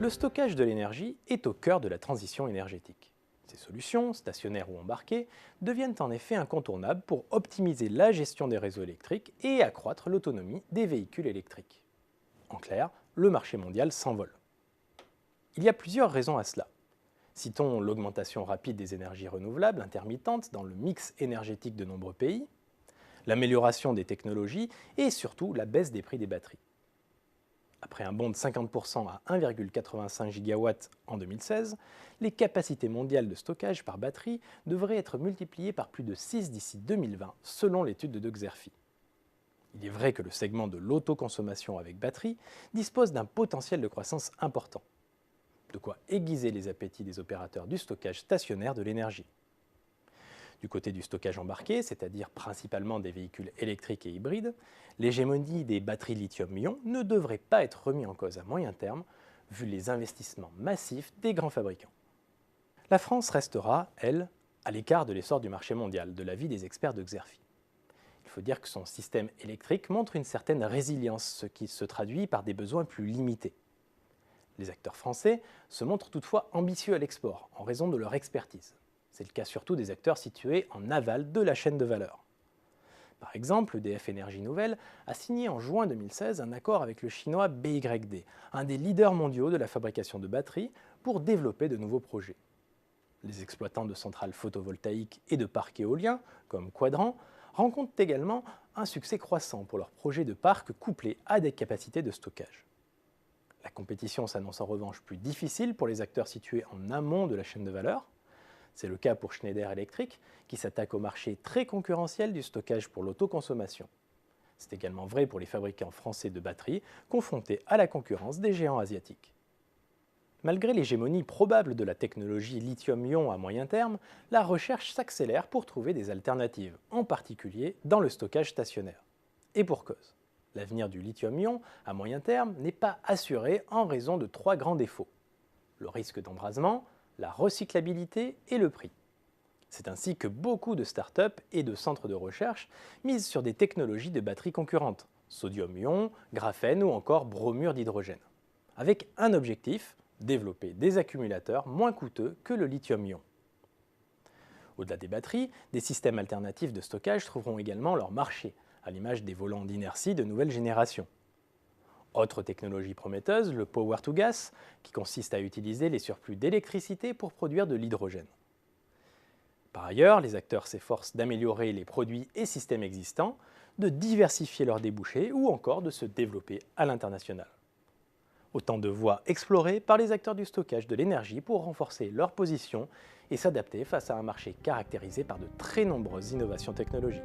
Le stockage de l'énergie est au cœur de la transition énergétique. Ces solutions, stationnaires ou embarquées, deviennent en effet incontournables pour optimiser la gestion des réseaux électriques et accroître l'autonomie des véhicules électriques. En clair, le marché mondial s'envole. Il y a plusieurs raisons à cela. Citons l'augmentation rapide des énergies renouvelables intermittentes dans le mix énergétique de nombreux pays, l'amélioration des technologies et surtout la baisse des prix des batteries. Après un bond de 50% à 1,85 gigawatts en 2016, les capacités mondiales de stockage par batterie devraient être multipliées par plus de 6 d'ici 2020, selon l'étude de De Xerfi. Il est vrai que le segment de l'autoconsommation avec batterie dispose d'un potentiel de croissance important. De quoi aiguiser les appétits des opérateurs du stockage stationnaire de l'énergie. Du côté du stockage embarqué, c'est-à-dire principalement des véhicules électriques et hybrides, l'hégémonie des batteries lithium-ion ne devrait pas être remise en cause à moyen terme, vu les investissements massifs des grands fabricants. La France restera, elle, à l'écart de l'essor du marché mondial, de l'avis des experts de Xerfi. Il faut dire que son système électrique montre une certaine résilience, ce qui se traduit par des besoins plus limités. Les acteurs français se montrent toutefois ambitieux à l'export, en raison de leur expertise. C'est le cas surtout des acteurs situés en aval de la chaîne de valeur. Par exemple, EDF Énergie Nouvelle a signé en juin 2016 un accord avec le chinois BYD, un des leaders mondiaux de la fabrication de batteries, pour développer de nouveaux projets. Les exploitants de centrales photovoltaïques et de parcs éoliens, comme Quadrant, rencontrent également un succès croissant pour leurs projets de parcs couplés à des capacités de stockage. La compétition s'annonce en revanche plus difficile pour les acteurs situés en amont de la chaîne de valeur. C'est le cas pour Schneider Electric, qui s'attaque au marché très concurrentiel du stockage pour l'autoconsommation. C'est également vrai pour les fabricants français de batteries, confrontés à la concurrence des géants asiatiques. Malgré l'hégémonie probable de la technologie lithium-ion à moyen terme, la recherche s'accélère pour trouver des alternatives, en particulier dans le stockage stationnaire. Et pour cause. L'avenir du lithium-ion à moyen terme n'est pas assuré en raison de 3 grands défauts. Le risque d'embrasement, la recyclabilité et le prix. C'est ainsi que beaucoup de startups et de centres de recherche misent sur des technologies de batteries concurrentes, sodium-ion, graphène ou encore bromure d'hydrogène, avec un objectif, développer des accumulateurs moins coûteux que le lithium-ion. Au-delà des batteries, des systèmes alternatifs de stockage trouveront également leur marché, à l'image des volants d'inertie de nouvelle génération. Autre technologie prometteuse, le power to gas, qui consiste à utiliser les surplus d'électricité pour produire de l'hydrogène. Par ailleurs, les acteurs s'efforcent d'améliorer les produits et systèmes existants, de diversifier leurs débouchés ou encore de se développer à l'international. Autant de voies explorées par les acteurs du stockage de l'énergie pour renforcer leur position et s'adapter face à un marché caractérisé par de très nombreuses innovations technologiques.